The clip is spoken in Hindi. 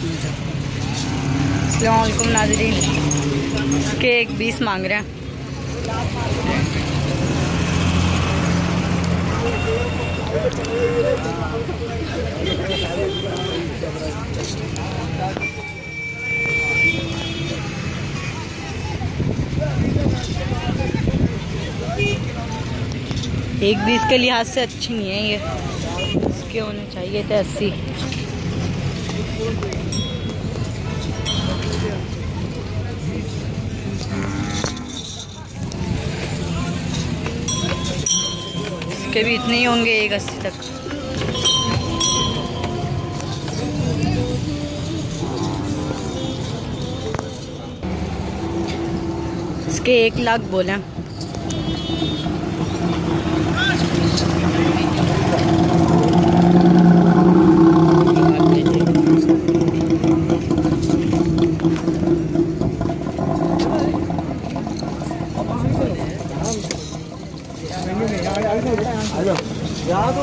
अस्सलाम वालेकुम नाज़रीन। के 20 मांग रहे हैं। एक 20 के लिहाज से अच्छी नहीं है ये, इसके होने चाहिए थे 80। इसके भी इतने ही होंगे, 180 तक। इसके 1 लाख बोले। यहाँ तो